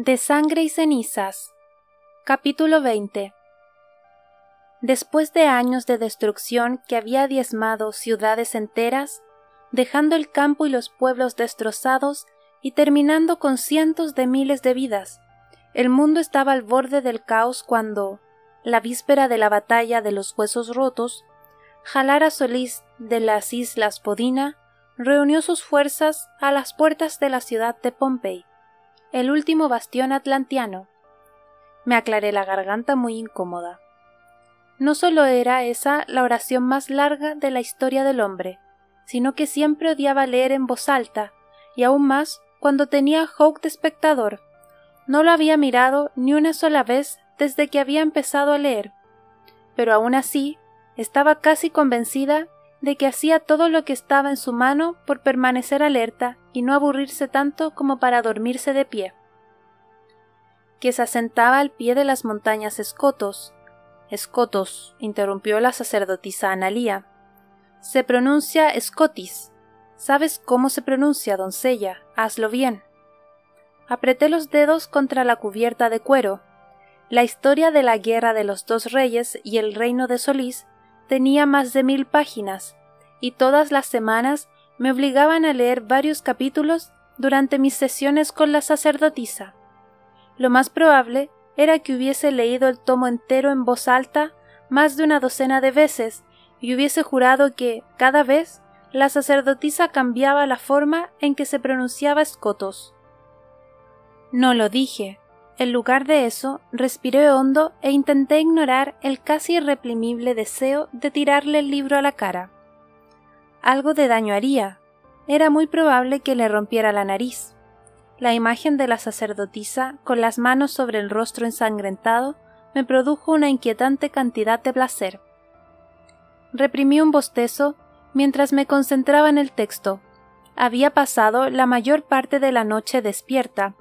De sangre y cenizas. Capítulo 20. Después de años de destrucción que había diezmado ciudades enteras, dejando el campo y los pueblos destrozados y terminando con cientos de miles de vidas, el mundo estaba al borde del caos cuando, la víspera de la batalla de los huesos rotos, Jalara Solís de las Islas Podina reunió sus fuerzas a las puertas de la ciudad de Pompey, el último bastión atlantiano. Me aclaré la garganta muy incómoda. No solo era esa la oración más larga de la historia del hombre, sino que siempre odiaba leer en voz alta, y aún más cuando tenía a Hawke de espectador. No lo había mirado ni una sola vez desde que había empezado a leer, pero aún así estaba casi convencida de que hacía todo lo que estaba en su mano por permanecer alerta y no aburrirse tanto como para dormirse de pie. Que se asentaba al pie de las montañas Escotos. Escotos, interrumpió la sacerdotisa Analía. Se pronuncia Escotis. ¿Sabes cómo se pronuncia, doncella? Hazlo bien. Apreté los dedos contra la cubierta de cuero. La historia de la guerra de los dos reyes y el reino de Solís tenía más de 1000 páginas, y todas las semanas me obligaban a leer varios capítulos durante mis sesiones con la sacerdotisa. Lo más probable era que hubiese leído el tomo entero en voz alta más de una docena de veces y hubiese jurado que, cada vez, la sacerdotisa cambiaba la forma en que se pronunciaba Escotos. No lo dije. En lugar de eso, respiré hondo e intenté ignorar el casi irreprimible deseo de tirarle el libro a la cara. Algo de daño haría. Era muy probable que le rompiera la nariz. La imagen de la sacerdotisa, con las manos sobre el rostro ensangrentado, me produjo una inquietante cantidad de placer. Reprimí un bostezo mientras me concentraba en el texto. Había pasado la mayor parte de la noche despierta,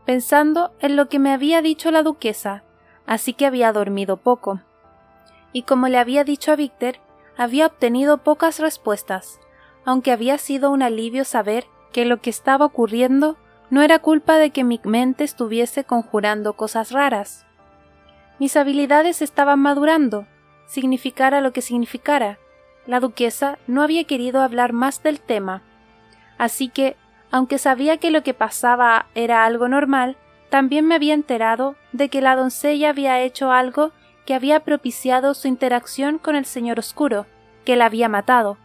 pensando en lo que me había dicho la duquesa, así que había dormido poco. Y como le había dicho a Víctor, había obtenido pocas respuestas, aunque había sido un alivio saber que lo que estaba ocurriendo no era culpa de que mi mente estuviese conjurando cosas raras. Mis habilidades estaban madurando, significara lo que significara. La duquesa no había querido hablar más del tema, así que, aunque sabía que lo que pasaba era algo normal, también me había enterado de que la doncella había hecho algo que había propiciado su interacción con el Señor Oscuro, que la había matado.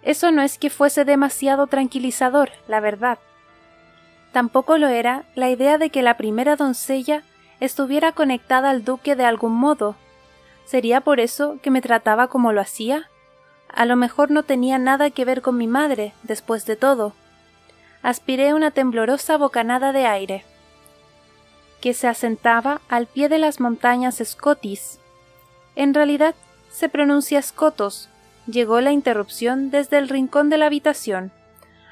Eso no es que fuese demasiado tranquilizador, la verdad. Tampoco lo era la idea de que la primera doncella estuviera conectada al duque de algún modo. ¿Sería por eso que me trataba como lo hacía? A lo mejor no tenía nada que ver con mi madre, después de todo. Aspiré una temblorosa bocanada de aire. Que se asentaba al pie de las montañas Escotis. En realidad, se pronuncia Escotos. Llegó la interrupción desde el rincón de la habitación.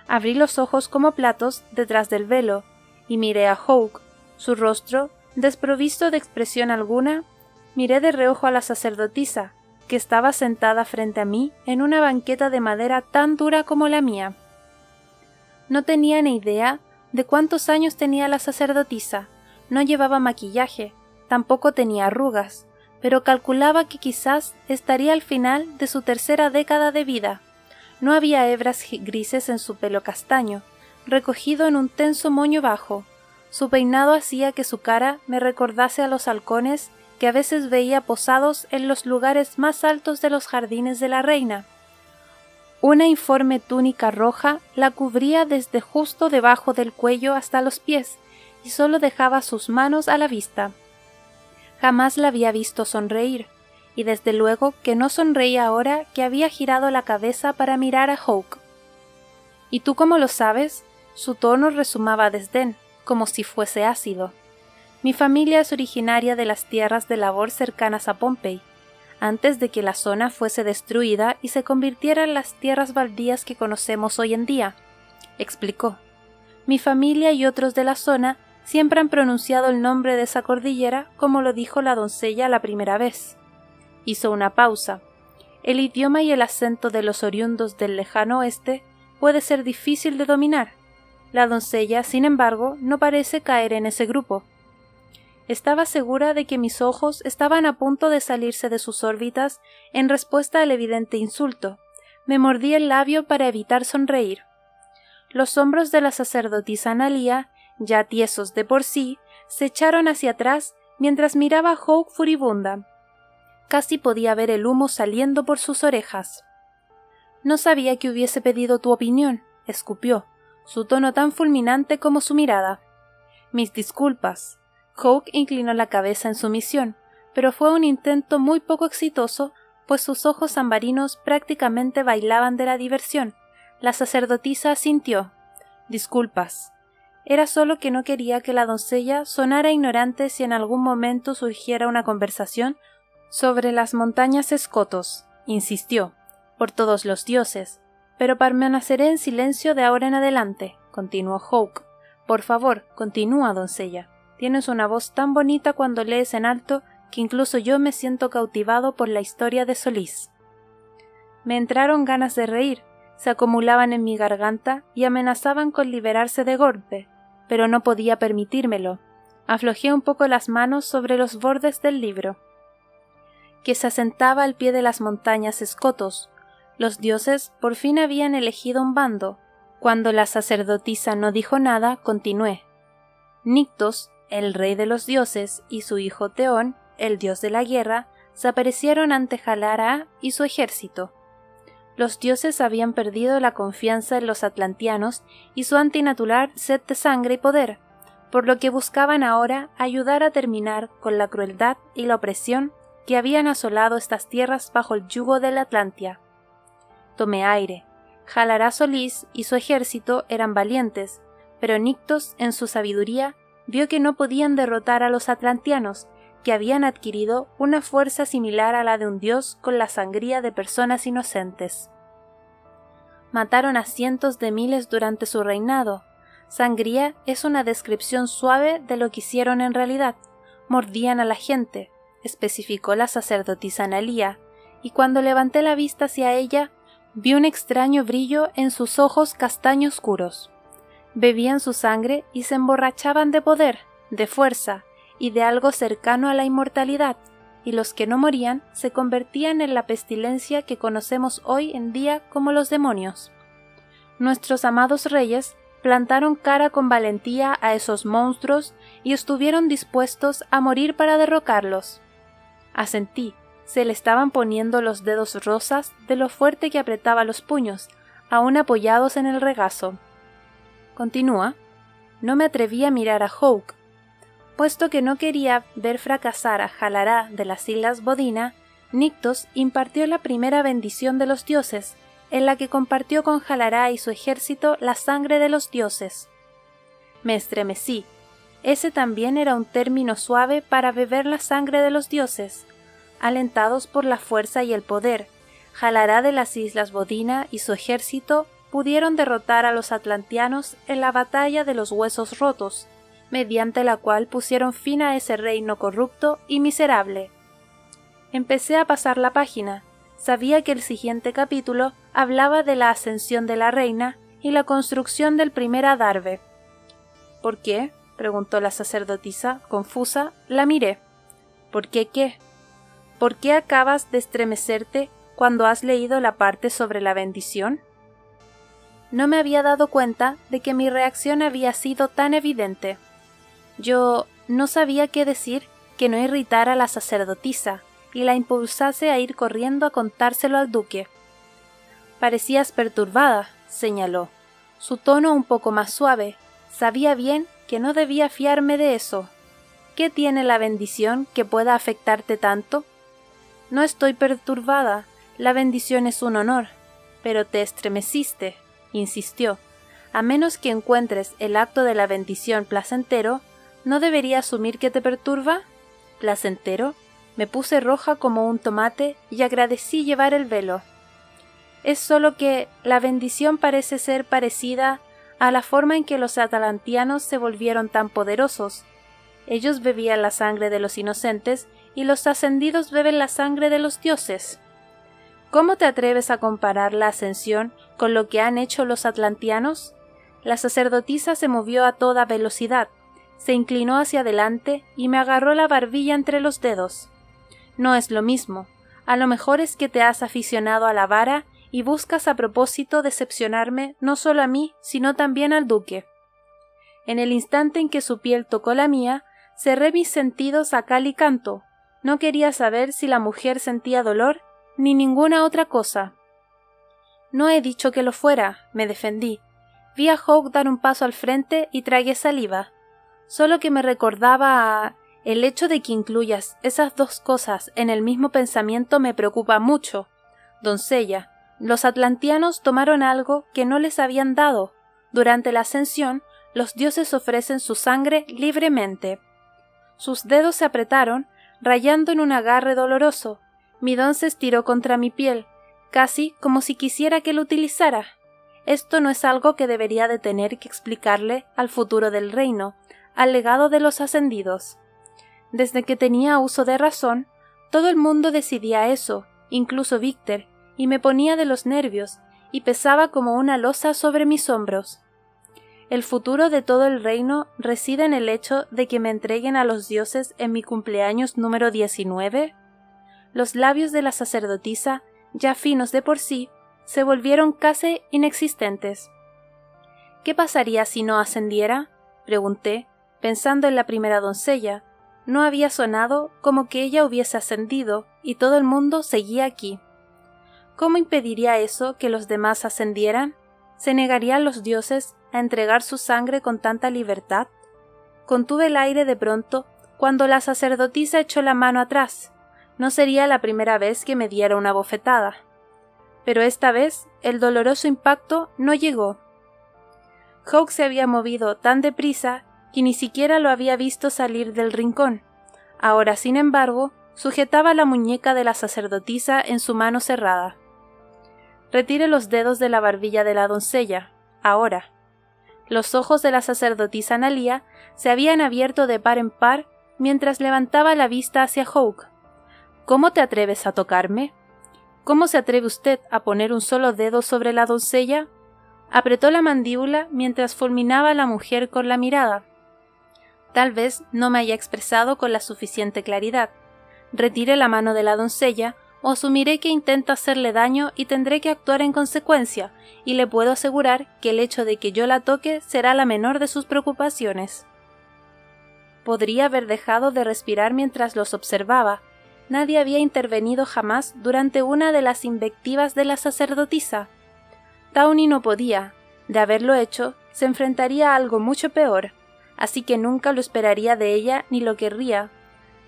Abrí los ojos como platos detrás del velo, y miré a Hawke. Su rostro, desprovisto de expresión alguna, miré de reojo a la sacerdotisa, que estaba sentada frente a mí en una banqueta de madera tan dura como la mía. No tenía ni idea de cuántos años tenía la sacerdotisa, no llevaba maquillaje, tampoco tenía arrugas, pero calculaba que quizás estaría al final de su tercera década de vida. No había hebras grises en su pelo castaño, recogido en un tenso moño bajo. Su peinado hacía que su cara me recordase a los halcones que a veces veía posados en los lugares más altos de los jardines de la reina. Una informe túnica roja la cubría desde justo debajo del cuello hasta los pies, y solo dejaba sus manos a la vista. Jamás la había visto sonreír, y desde luego que no sonreía ahora que había girado la cabeza para mirar a Hawke. ¿Y tú cómo lo sabes? Su tono rezumaba desdén, como si fuese ácido. Mi familia es originaria de las tierras de labor cercanas a Pompey, antes de que la zona fuese destruida y se convirtiera en las tierras baldías que conocemos hoy en día, explicó. Mi familia y otros de la zona siempre han pronunciado el nombre de esa cordillera como lo dijo la doncella la primera vez. Hizo una pausa. El idioma y el acento de los oriundos del lejano oeste puede ser difícil de dominar. La doncella, sin embargo, no parece caer en ese grupo. Estaba segura de que mis ojos estaban a punto de salirse de sus órbitas en respuesta al evidente insulto. Me mordí el labio para evitar sonreír. Los hombros de la sacerdotisa Analía, ya tiesos de por sí, se echaron hacia atrás mientras miraba a Hawke furibunda. Casi podía ver el humo saliendo por sus orejas. «No sabía que hubiese pedido tu opinión», escupió, su tono tan fulminante como su mirada. «Mis disculpas». Hawke inclinó la cabeza en sumisión, pero fue un intento muy poco exitoso, pues sus ojos ambarinos prácticamente bailaban de la diversión. La sacerdotisa asintió. «Disculpas». Era solo que no quería que la doncella sonara ignorante si en algún momento surgiera una conversación sobre las montañas Escotos. Insistió. «Por todos los dioses. Pero permaneceré en silencio de ahora en adelante», continuó Hawke. «Por favor, continúa, doncella. Tienes una voz tan bonita cuando lees en alto que incluso yo me siento cautivado por la historia de Solís». Me entraron ganas de reír, se acumulaban en mi garganta y amenazaban con liberarse de golpe, pero no podía permitírmelo. Aflojé un poco las manos sobre los bordes del libro, que se asentaba al pie de las montañas Escotos. Los dioses por fin habían elegido un bando. Cuando la sacerdotisa no dijo nada, continué. Nictos, el rey de los dioses, y su hijo Teón, el dios de la guerra, se aparecieron ante Jalara y su ejército. Los dioses habían perdido la confianza en los atlantianos y su antinatural sed de sangre y poder, por lo que buscaban ahora ayudar a terminar con la crueldad y la opresión que habían asolado estas tierras bajo el yugo de la Atlantia. Tomé aire. Jalara Solís y su ejército eran valientes, pero Nictos, en su sabiduría, vio que no podían derrotar a los atlantianos, que habían adquirido una fuerza similar a la de un dios con la sangría de personas inocentes. Mataron a cientos de miles durante su reinado. Sangría es una descripción suave de lo que hicieron en realidad. Mordían a la gente, especificó la sacerdotisa Analía, y cuando levanté la vista hacia ella, vi un extraño brillo en sus ojos castaño oscuros. Bebían su sangre y se emborrachaban de poder, de fuerza y de algo cercano a la inmortalidad, y los que no morían se convertían en la pestilencia que conocemos hoy en día como los demonios. Nuestros amados reyes plantaron cara con valentía a esos monstruos y estuvieron dispuestos a morir para derrocarlos. Asentí. Se le estaban poniendo los dedos rosas de lo fuerte que apretaba los puños, aún apoyados en el regazo. Continúa. No me atreví a mirar a Hawke. Puesto que no quería ver fracasar a Jalara de las Islas Bodina, Nictos impartió la primera bendición de los dioses, en la que compartió con Jalara y su ejército la sangre de los dioses. Me estremecí. Ese también era un término suave para beber la sangre de los dioses. Alentados por la fuerza y el poder, Jalara de las Islas Bodina y su ejército pudieron derrotar a los atlantianos en la batalla de los Huesos Rotos, mediante la cual pusieron fin a ese reino corrupto y miserable. Empecé a pasar la página. Sabía que el siguiente capítulo hablaba de la ascensión de la reina y la construcción del primer adarve. ¿Por qué?, preguntó la sacerdotisa, confusa. La miré. ¿Por qué qué? ¿Por qué acabas de estremecerte cuando has leído la parte sobre la bendición? No me había dado cuenta de que mi reacción había sido tan evidente. Yo no sabía qué decir que no irritara a la sacerdotisa y la impulsase a ir corriendo a contárselo al duque. «Parecías perturbada», señaló, su tono un poco más suave. Sabía bien que no debía fiarme de eso. ¿Qué tiene la bendición que pueda afectarte tanto? «No estoy perturbada, la bendición es un honor». «Pero te estremeciste», insistió. «A menos que encuentres el acto de la bendición placentero, ¿no debería asumir que te perturba?» «¿Placentero?». Me puse roja como un tomate y agradecí llevar el velo. «Es solo que la bendición parece ser parecida a la forma en que los atlantianos se volvieron tan poderosos. Ellos bebían la sangre de los inocentes y los ascendidos beben la sangre de los dioses. ¿Cómo te atreves a comparar la ascensión con lo que han hecho los atlantianos? La sacerdotisa se movió a toda velocidad, se inclinó hacia adelante y me agarró la barbilla entre los dedos. No es lo mismo. A lo mejor es que te has aficionado a la vara y buscas a propósito decepcionarme no solo a mí, sino también al duque. En el instante en que su piel tocó la mía, cerré mis sentidos a cal y canto. No quería saber si la mujer sentía dolor ni ninguna otra cosa. No he dicho que lo fuera, me defendí. Vi a Hawke dar un paso al frente y tragué saliva. Solo que me recordaba a... El hecho de que incluyas esas dos cosas en el mismo pensamiento me preocupa mucho. Doncella, los atlantianos tomaron algo que no les habían dado. Durante la ascensión, los dioses ofrecen su sangre libremente. Sus dedos se apretaron, rayando en un agarre doloroso. Mi don se estiró contra mi piel, casi como si quisiera que lo utilizara. Esto no es algo que debería de tener que explicarle al futuro del reino, al legado de los ascendidos. Desde que tenía uso de razón, todo el mundo decidía eso, incluso Víctor, y me ponía de los nervios, y pesaba como una losa sobre mis hombros. El futuro de todo el reino reside en el hecho de que me entreguen a los dioses en mi cumpleaños número 19. Los labios de la sacerdotisa, ya finos de por sí, se volvieron casi inexistentes. ¿Qué pasaría si no ascendiera?, pregunté, pensando en la primera doncella. No había sonado como que ella hubiese ascendido y todo el mundo seguía aquí. ¿Cómo impediría eso que los demás ascendieran? ¿Se negarían los dioses a entregar su sangre con tanta libertad? Contuve el aire de pronto cuando la sacerdotisa echó la mano atrás. No sería la primera vez que me diera una bofetada. Pero esta vez el doloroso impacto no llegó. Hawke se había movido tan deprisa que ni siquiera lo había visto salir del rincón. Ahora, sin embargo, sujetaba la muñeca de la sacerdotisa en su mano cerrada. Retire los dedos de la barbilla de la doncella, ahora. Los ojos de la sacerdotisa Analía se habían abierto de par en par mientras levantaba la vista hacia Hawke. ¿Cómo te atreves a tocarme? ¿Cómo se atreve usted a poner un solo dedo sobre la doncella? Apretó la mandíbula mientras fulminaba a la mujer con la mirada. Tal vez no me haya expresado con la suficiente claridad. Retiré la mano de la doncella o asumiré que intenta hacerle daño y tendré que actuar en consecuencia, y le puedo asegurar que el hecho de que yo la toque será la menor de sus preocupaciones. Podría haber dejado de respirar mientras los observaba. Nadie había intervenido jamás durante una de las invectivas de la sacerdotisa. Tawny no podía. De haberlo hecho, se enfrentaría a algo mucho peor, así que nunca lo esperaría de ella ni lo querría.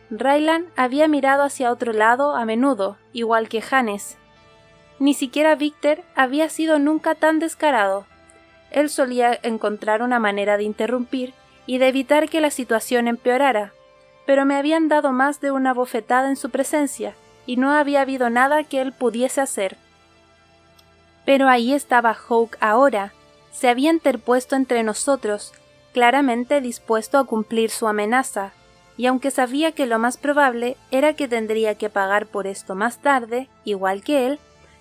Raylan había mirado hacia otro lado a menudo, igual que Hannes. Ni siquiera Víctor había sido nunca tan descarado. Él solía encontrar una manera de interrumpir y de evitar que la situación empeorara, pero me habían dado más de una bofetada en su presencia, y no había habido nada que él pudiese hacer. Pero ahí estaba Hawke ahora. Se había interpuesto entre nosotros, claramente dispuesto a cumplir su amenaza, y aunque sabía que lo más probable era que tendría que pagar por esto más tarde, igual que él,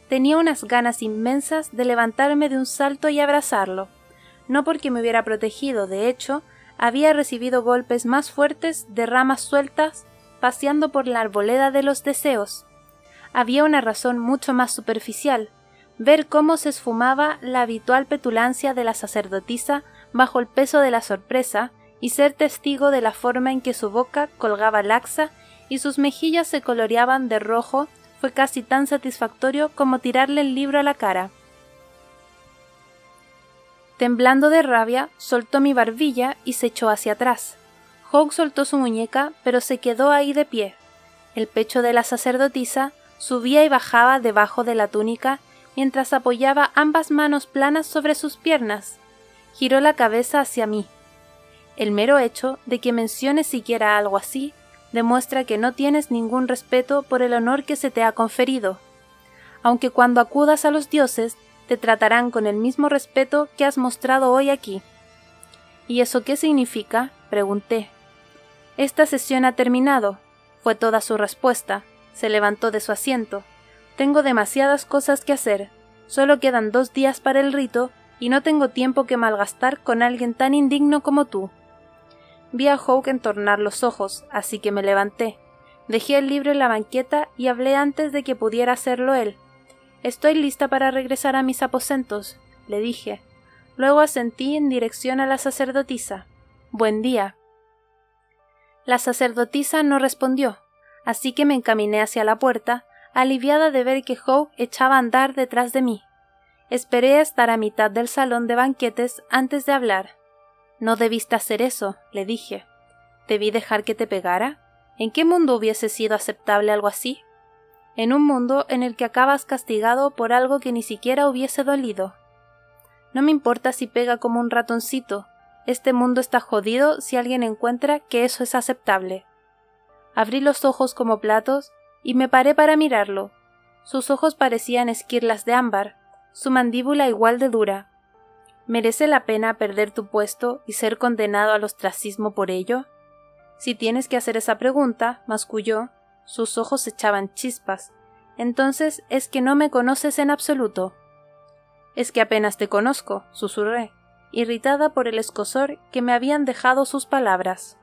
tenía unas ganas inmensas de levantarme de un salto y abrazarlo. No porque me hubiera protegido, de hecho, había recibido golpes más fuertes de ramas sueltas paseando por la arboleda de los deseos. Había una razón mucho más superficial, ver cómo se esfumaba la habitual petulancia de la sacerdotisa bajo el peso de la sorpresa y ser testigo de la forma en que su boca colgaba laxa y sus mejillas se coloreaban de rojo fue casi tan satisfactorio como tirarle el libro a la cara. Temblando de rabia, soltó mi barbilla y se echó hacia atrás. Hawke soltó su muñeca, pero se quedó ahí de pie. El pecho de la sacerdotisa subía y bajaba debajo de la túnica mientras apoyaba ambas manos planas sobre sus piernas. Giró la cabeza hacia mí. El mero hecho de que menciones siquiera algo así demuestra que no tienes ningún respeto por el honor que se te ha conferido. Aunque cuando acudas a los dioses te tratarán con el mismo respeto que has mostrado hoy aquí. ¿Y eso qué significa?, pregunté. Esta sesión ha terminado, fue toda su respuesta. Se levantó de su asiento. Tengo demasiadas cosas que hacer. Solo quedan 2 días para el rito y no tengo tiempo que malgastar con alguien tan indigno como tú. Vi a Hawke entornar los ojos, así que me levanté. Dejé el libro en la banqueta y hablé antes de que pudiera hacerlo él. «Estoy lista para regresar a mis aposentos», le dije. Luego asentí en dirección a la sacerdotisa. «Buen día». La sacerdotisa no respondió, así que me encaminé hacia la puerta, aliviada de ver que Hawke echaba a andar detrás de mí. Esperé a estar a mitad del salón de banquetes antes de hablar. «No debiste hacer eso», le dije. «¿Debí dejar que te pegara? ¿En qué mundo hubiese sido aceptable algo así? En un mundo en el que acabas castigado por algo que ni siquiera hubiese dolido. No me importa si pega como un ratoncito. Este mundo está jodido si alguien encuentra que eso es aceptable». Abrí los ojos como platos y me paré para mirarlo. Sus ojos parecían esquirlas de ámbar, su mandíbula igual de dura. ¿Merece la pena perder tu puesto y ser condenado al ostracismo por ello? Si tienes que hacer esa pregunta, masculló. Sus ojos echaban chispas. Entonces es que no me conoces en absoluto. Es que apenas te conozco, susurré, irritada por el escozor que me habían dejado sus palabras.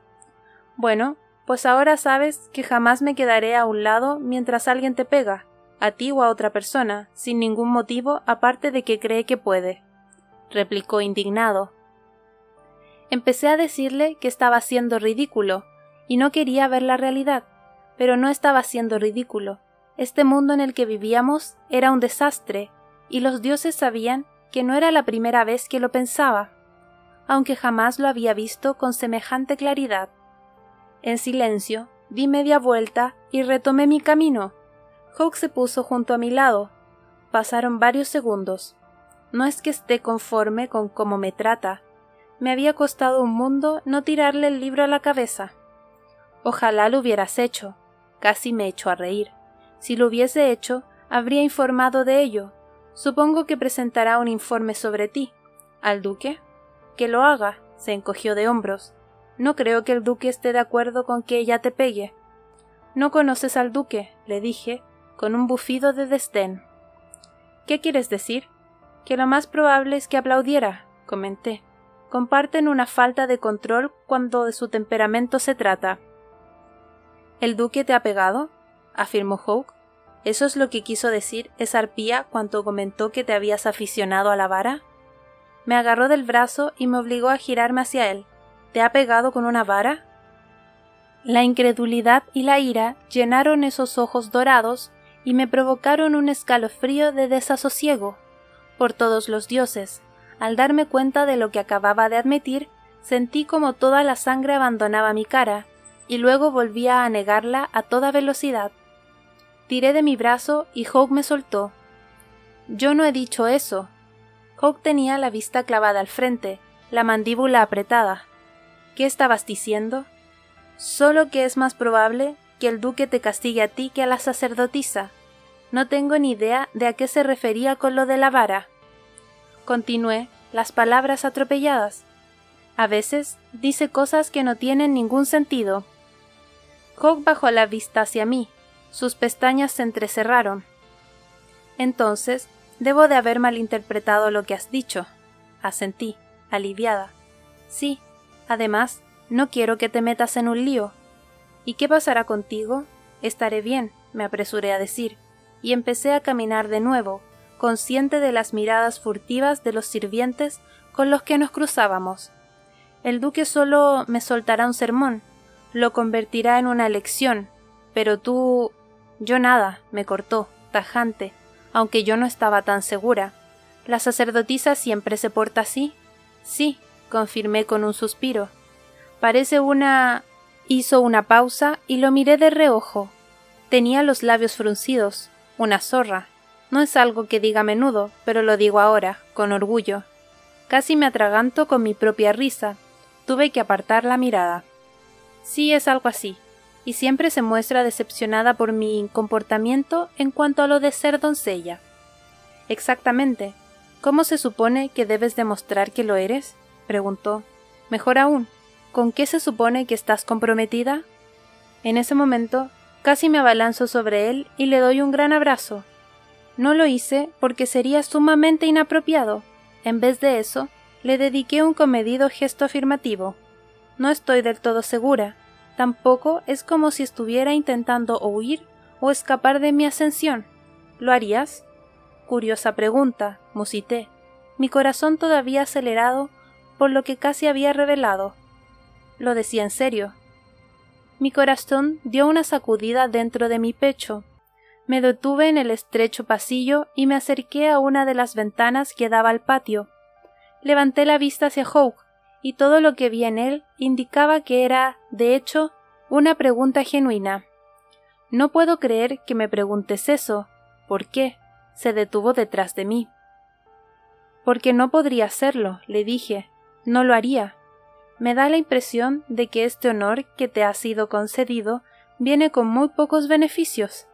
Bueno, pues ahora sabes que jamás me quedaré a un lado mientras alguien te pega, a ti o a otra persona, sin ningún motivo aparte de que cree que puede, replicó indignado. Empecé a decirle que estaba siendo ridículo, y no quería ver la realidad, pero no estaba siendo ridículo. Este mundo en el que vivíamos era un desastre, y los dioses sabían que no era la primera vez que lo pensaba, aunque jamás lo había visto con semejante claridad. En silencio, di media vuelta y retomé mi camino. Hawke se puso junto a mi lado. Pasaron varios segundos. No es que esté conforme con cómo me trata. Me había costado un mundo no tirarle el libro a la cabeza. Ojalá lo hubieras hecho. Casi me echó a reír. Si lo hubiese hecho, habría informado de ello. Supongo que presentará un informe sobre ti. ¿Al duque? Que lo haga, se encogió de hombros. No creo que el duque esté de acuerdo con que ella te pegue. No conoces al duque, le dije, con un bufido de desdén. ¿Qué quieres decir? Que lo más probable es que aplaudiera, comenté. Comparten una falta de control cuando de su temperamento se trata. ¿El duque te ha pegado?, afirmó Hawke. ¿Eso es lo que quiso decir esa arpía cuando comentó que te habías aficionado a la vara? Me agarró del brazo y me obligó a girarme hacia él. ¿Te ha pegado con una vara? La incredulidad y la ira llenaron esos ojos dorados y me provocaron un escalofrío de desasosiego. Por todos los dioses, al darme cuenta de lo que acababa de admitir, sentí como toda la sangre abandonaba mi cara, y luego volvía a negarla a toda velocidad. Tiré de mi brazo y Hawke me soltó. Yo no he dicho eso. Hawke tenía la vista clavada al frente, la mandíbula apretada. ¿Qué estabas diciendo? Solo que es más probable que el duque te castigue a ti que a la sacerdotisa. No tengo ni idea de a qué se refería con lo de la vara. Continué, las palabras atropelladas. A veces dice cosas que no tienen ningún sentido. Hawke bajó la vista hacia mí. Sus pestañas se entrecerraron. Entonces, debo de haber malinterpretado lo que has dicho. Asentí, aliviada. Sí, además, no quiero que te metas en un lío. ¿Y qué pasará contigo? Estaré bien, me apresuré a decir, y empecé a caminar de nuevo, consciente de las miradas furtivas de los sirvientes con los que nos cruzábamos. El duque solo me soltará un sermón, lo convertirá en una lección, pero tú... Yo nada, me cortó, tajante, aunque yo no estaba tan segura. ¿La sacerdotisa siempre se porta así? Sí, confirmé con un suspiro. Parece una... Hizo una pausa y lo miré de reojo. Tenía los labios fruncidos, una zorra. No es algo que diga a menudo, pero lo digo ahora, con orgullo. Casi me atraganto con mi propia risa. Tuve que apartar la mirada. Sí, es algo así, y siempre se muestra decepcionada por mi comportamiento en cuanto a lo de ser doncella. Exactamente. ¿Cómo se supone que debes demostrar que lo eres?, preguntó. Mejor aún, ¿con qué se supone que estás comprometida? En ese momento, casi me abalanzo sobre él y le doy un gran abrazo. No lo hice porque sería sumamente inapropiado. En vez de eso, le dediqué un comedido gesto afirmativo. No estoy del todo segura. Tampoco es como si estuviera intentando huir o escapar de mi ascensión. ¿Lo harías? Curiosa pregunta, musité, mi corazón todavía acelerado por lo que casi había revelado. Lo decía en serio. Mi corazón dio una sacudida dentro de mi pecho. Me detuve en el estrecho pasillo y me acerqué a una de las ventanas que daba al patio. Levanté la vista hacia Hawke, y todo lo que vi en él indicaba que era, de hecho, una pregunta genuina. No puedo creer que me preguntes eso. ¿Por qué? Se detuvo detrás de mí. Porque no podría hacerlo, le dije. No lo haría. Me da la impresión de que este honor que te ha sido concedido viene con muy pocos beneficios.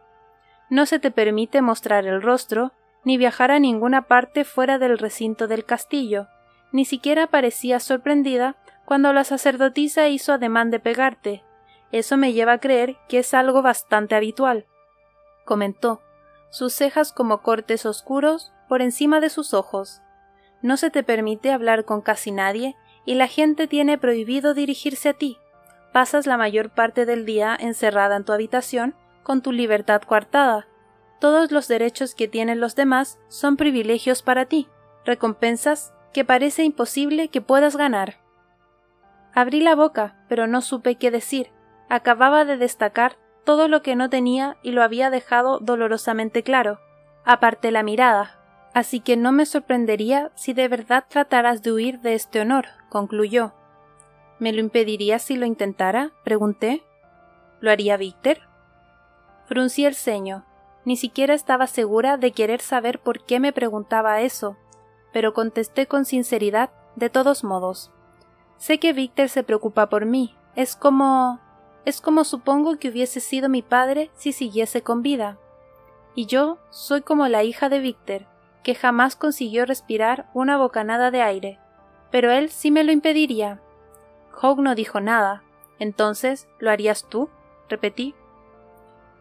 No se te permite mostrar el rostro, ni viajar a ninguna parte fuera del recinto del castillo. Ni siquiera parecías sorprendida cuando la sacerdotisa hizo ademán de pegarte. Eso me lleva a creer que es algo bastante habitual, comentó, sus cejas como cortes oscuros por encima de sus ojos. No se te permite hablar con casi nadie y la gente tiene prohibido dirigirse a ti. Pasas la mayor parte del día encerrada en tu habitación con tu libertad coartada. Todos los derechos que tienen los demás son privilegios para ti, recompensas que parece imposible que puedas ganar. Abrí la boca, pero no supe qué decir. Acababa de destacar todo lo que no tenía y lo había dejado dolorosamente claro. Aparté la mirada. Así que no me sorprendería si de verdad trataras de huir de este honor, concluyó. ¿Me lo impedirías si lo intentara?, pregunté. ¿Lo haría Víctor? Fruncí el ceño. Ni siquiera estaba segura de querer saber por qué me preguntaba eso, pero contesté con sinceridad, de todos modos. Sé que Víctor se preocupa por mí. Es como supongo que hubiese sido mi padre si siguiese con vida. Y yo soy como la hija de Víctor, que jamás consiguió respirar una bocanada de aire, pero él sí me lo impediría. Hawke no dijo nada. ¿Entonces lo harías tú?, repetí.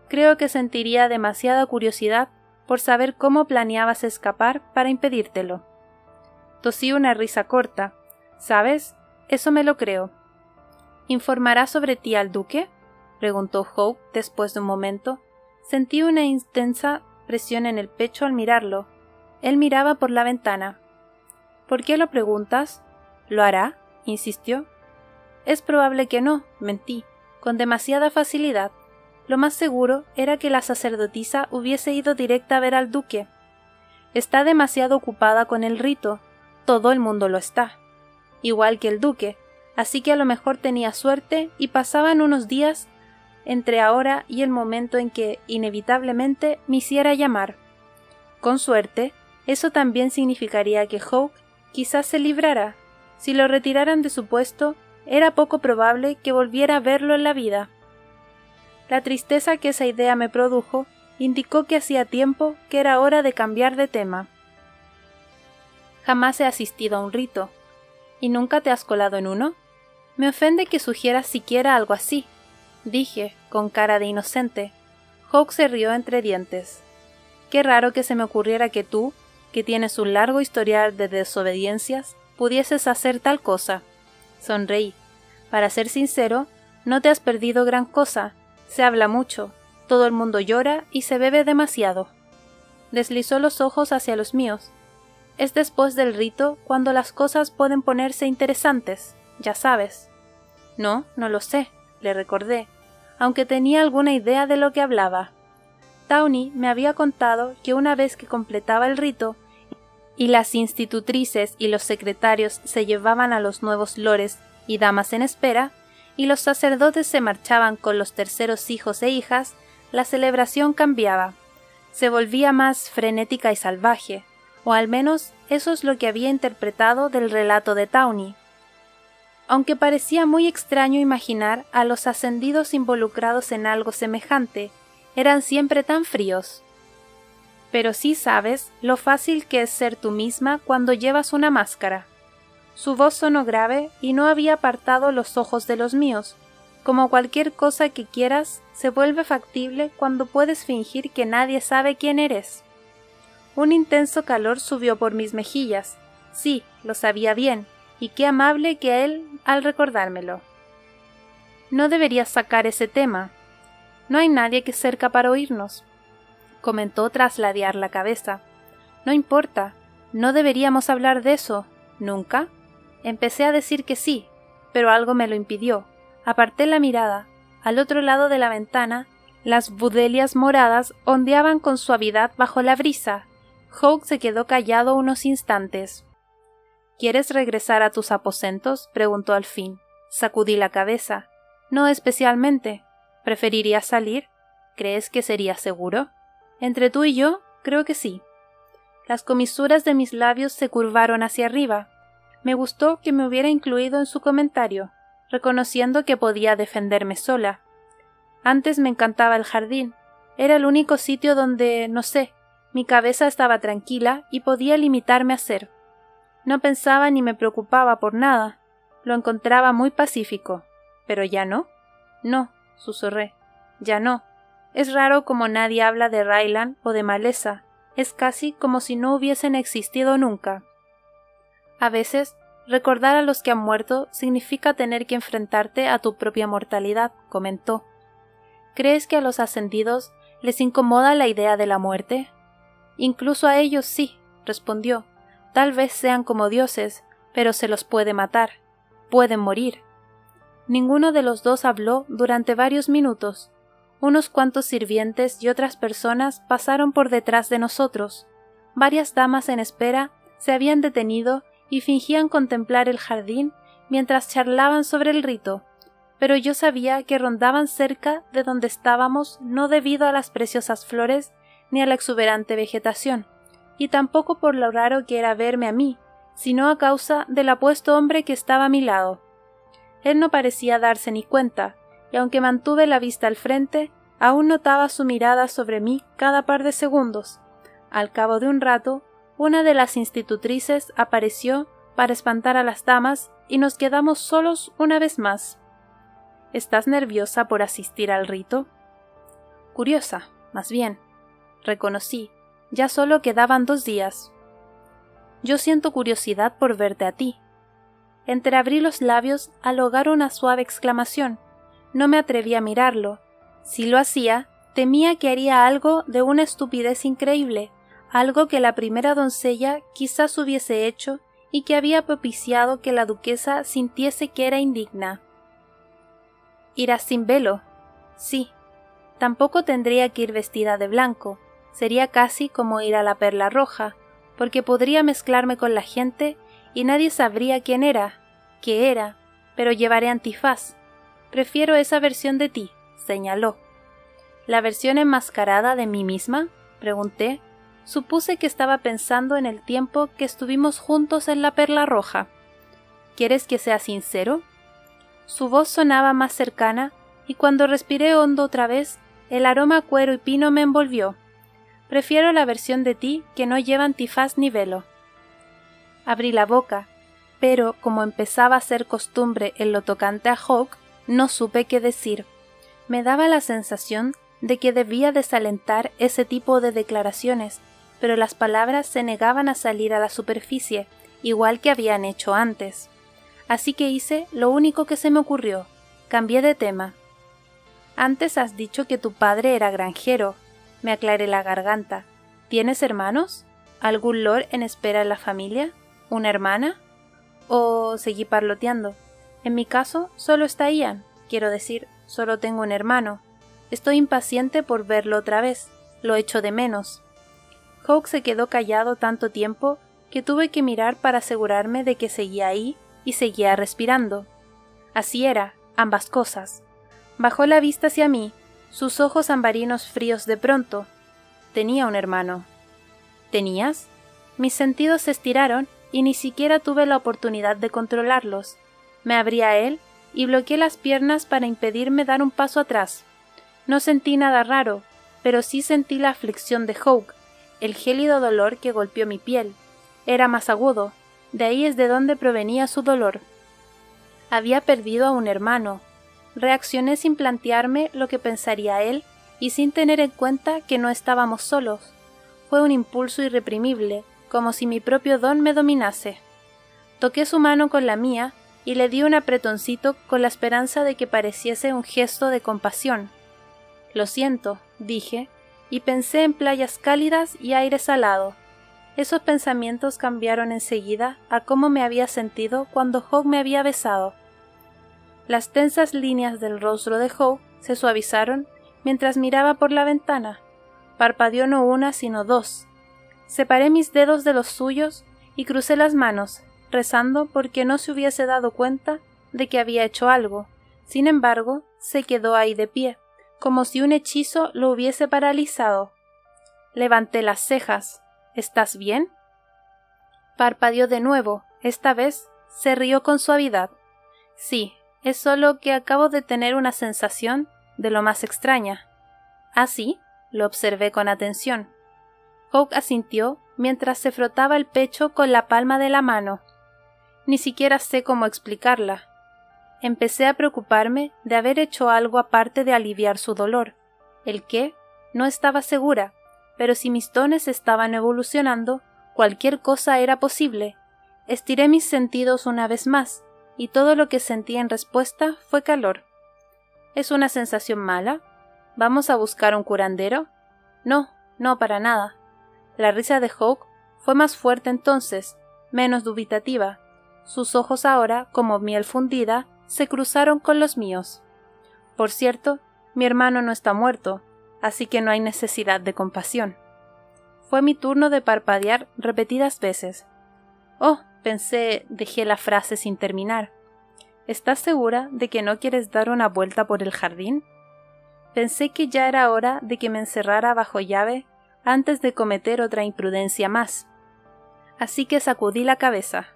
Creo que sentiría demasiada curiosidad por saber cómo planeabas escapar para impedírtelo. Tosí una risa corta. ¿Sabes? Eso me lo creo. ¿Informará sobre ti al duque?, preguntó Hawke después de un momento. Sentí una intensa presión en el pecho al mirarlo. Él miraba por la ventana. ¿Por qué lo preguntas? ¿Lo hará?, insistió. Es probable que no, mentí, con demasiada facilidad. Lo más seguro era que la sacerdotisa hubiese ido directa a ver al duque. Está demasiado ocupada con el rito. Todo el mundo lo está. Igual que el duque, así que a lo mejor tenía suerte y pasaban unos días entre ahora y el momento en que, inevitablemente, me hiciera llamar. Con suerte, eso también significaría que Hawke quizás se librara. Si lo retiraran de su puesto, era poco probable que volviera a verlo en la vida. La tristeza que esa idea me produjo indicó que hacía tiempo que era hora de cambiar de tema. Jamás he asistido a un rito. ¿Y nunca te has colado en uno? Me ofende que sugieras siquiera algo así, dije, con cara de inocente. Hawke se rió entre dientes. Qué raro que se me ocurriera que tú, que tienes un largo historial de desobediencias, pudieses hacer tal cosa. Sonreí. Para ser sincero, no te has perdido gran cosa. Se habla mucho, todo el mundo llora y se bebe demasiado. Deslizó los ojos hacia los míos. Es después del rito cuando las cosas pueden ponerse interesantes, ya sabes. No, no lo sé, le recordé, aunque tenía alguna idea de lo que hablaba. Tawny me había contado que una vez que completaba el rito y las institutrices y los secretarios se llevaban a los nuevos lores y damas en espera, y los sacerdotes se marchaban con los terceros hijos e hijas, la celebración cambiaba. Se volvía más frenética y salvaje, o al menos eso es lo que había interpretado del relato de Tawny. Aunque parecía muy extraño imaginar a los ascendidos involucrados en algo semejante, eran siempre tan fríos. Pero sí sabes lo fácil que es ser tú misma cuando llevas una máscara. Su voz sonó grave y no había apartado los ojos de los míos. Como cualquier cosa que quieras, se vuelve factible cuando puedes fingir que nadie sabe quién eres. Un intenso calor subió por mis mejillas. Sí, lo sabía bien, y qué amable que él al recordármelo. No deberías sacar ese tema. No hay nadie que cerca para oírnos, comentó tras ladear la cabeza. No importa, no deberíamos hablar de eso. ¿Nunca? Empecé a decir que sí, pero algo me lo impidió. Aparté la mirada. Al otro lado de la ventana, las budelias moradas ondeaban con suavidad bajo la brisa. Hawke se quedó callado unos instantes. ¿Quieres regresar a tus aposentos?, preguntó al fin. Sacudí la cabeza. No especialmente. ¿Preferirías salir? ¿Crees que sería seguro? Entre tú y yo, creo que sí. Las comisuras de mis labios se curvaron hacia arriba. Me gustó que me hubiera incluido en su comentario, reconociendo que podía defenderme sola. Antes me encantaba el jardín. Era el único sitio donde, no sé, mi cabeza estaba tranquila y podía limitarme a ser. No pensaba ni me preocupaba por nada. Lo encontraba muy pacífico. ¿Pero ya no? No, susurré. Ya no. Es raro como nadie habla de Ryland o de Maleza. Es casi como si no hubiesen existido nunca. A veces, recordar a los que han muerto significa tener que enfrentarte a tu propia mortalidad, comentó. ¿Crees que a los ascendidos les incomoda la idea de la muerte? Incluso a ellos sí, respondió. Tal vez sean como dioses, pero se los puede matar. Pueden morir. Ninguno de los dos habló durante varios minutos. Unos cuantos sirvientes y otras personas pasaron por detrás de nosotros. Varias damas en espera se habían detenido y fingían contemplar el jardín mientras charlaban sobre el rito, pero yo sabía que rondaban cerca de donde estábamos no debido a las preciosas flores ni a la exuberante vegetación, y tampoco por lo raro que era verme a mí, sino a causa del apuesto hombre que estaba a mi lado. Él no parecía darse ni cuenta, y aunque mantuve la vista al frente, aún notaba su mirada sobre mí cada par de segundos. Al cabo de un rato, una de las institutrices apareció para espantar a las damas y nos quedamos solos una vez más. ¿Estás nerviosa por asistir al rito? Curiosa, más bien. Reconocí. Ya solo quedaban 2 días. Yo siento curiosidad por verte a ti. Entreabrí los labios al hogar una suave exclamación. No me atreví a mirarlo. Si lo hacía, temía que haría algo de una estupidez increíble, algo que la primera doncella quizás hubiese hecho y que había propiciado que la duquesa sintiese que era indigna. ¿Irás sin velo? Sí. Tampoco tendría que ir vestida de blanco. Sería casi como ir a la Perla Roja, porque podría mezclarme con la gente y nadie sabría quién era, qué era, pero llevaré antifaz. Prefiero esa versión de ti, señaló. ¿La versión enmascarada de mí misma?, pregunté. Supuse que estaba pensando en el tiempo que estuvimos juntos en la Perla Roja. ¿Quieres que sea sincero? Su voz sonaba más cercana y cuando respiré hondo otra vez, el aroma a cuero y pino me envolvió. Prefiero la versión de ti que no lleva antifaz ni velo. Abrí la boca, pero como empezaba a ser costumbre en lo tocante a Hawke, no supe qué decir. Me daba la sensación de que debía desalentar ese tipo de declaraciones, pero las palabras se negaban a salir a la superficie, igual que habían hecho antes. Así que hice lo único que se me ocurrió. Cambié de tema. Antes has dicho que tu padre era granjero. Me aclaré la garganta. ¿Tienes hermanos? ¿Algún lord en espera en la familia? ¿Una hermana? O seguí parloteando. En mi caso, solo está Ian. Quiero decir, solo tengo un hermano. Estoy impaciente por verlo otra vez. Lo echo de menos. Hawke se quedó callado tanto tiempo que tuve que mirar para asegurarme de que seguía ahí y seguía respirando. Así era, ambas cosas. Bajó la vista hacia mí, sus ojos ambarinos fríos de pronto. Tenía un hermano. ¿Tenías? Mis sentidos se estiraron y ni siquiera tuve la oportunidad de controlarlos. Me abrí a él y bloqueé las piernas para impedirme dar un paso atrás. No sentí nada raro, pero sí sentí la aflicción de Hawke, el gélido dolor que golpeó mi piel. Era más agudo, de ahí es de donde provenía su dolor. Había perdido a un hermano. Reaccioné sin plantearme lo que pensaría él y sin tener en cuenta que no estábamos solos. Fue un impulso irreprimible, como si mi propio don me dominase. Toqué su mano con la mía y le di un apretoncito con la esperanza de que pareciese un gesto de compasión. «Lo siento», dije, y pensé en playas cálidas y aire salado. Esos pensamientos cambiaron enseguida a cómo me había sentido cuando Hawke me había besado. Las tensas líneas del rostro de Hawke se suavizaron mientras miraba por la ventana. Parpadeó no una sino dos. Separé mis dedos de los suyos y crucé las manos, rezando porque no se hubiese dado cuenta de que había hecho algo. Sin embargo, se quedó ahí de pie, como si un hechizo lo hubiese paralizado. Levanté las cejas. «¿Estás bien?». Parpadeó de nuevo. Esta vez se rió con suavidad. «Sí, es solo que acabo de tener una sensación de lo más extraña». «¿Ah, sí?». Lo observé con atención. Hawke asintió mientras se frotaba el pecho con la palma de la mano. Ni siquiera sé cómo explicarla. Empecé a preocuparme de haber hecho algo aparte de aliviar su dolor. ¿El qué? No estaba segura, pero si mis dones estaban evolucionando, cualquier cosa era posible. Estiré mis sentidos una vez más, y todo lo que sentí en respuesta fue calor. ¿Es una sensación mala? ¿Vamos a buscar un curandero? No, para nada. La risa de Hawke fue más fuerte entonces, menos dubitativa. Sus ojos ahora, como miel fundida, se cruzaron con los míos. Por cierto, mi hermano no está muerto, así que no hay necesidad de compasión. Fue mi turno de parpadear repetidas veces. «Oh», pensé, dejé la frase sin terminar. «¿Estás segura de que no quieres dar una vuelta por el jardín?». Pensé que ya era hora de que me encerrara bajo llave antes de cometer otra imprudencia más. Así que sacudí la cabeza.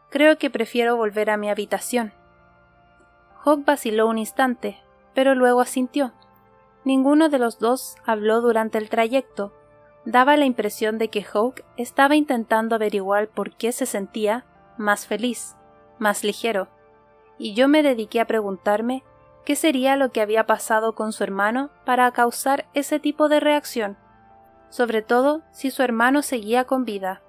«Creo que prefiero volver a mi habitación». Hawke vaciló un instante, pero luego asintió. Ninguno de los dos habló durante el trayecto. Daba la impresión de que Hawke estaba intentando averiguar por qué se sentía más feliz, más ligero, y yo me dediqué a preguntarme qué sería lo que había pasado con su hermano para causar ese tipo de reacción, sobre todo si su hermano seguía con vida.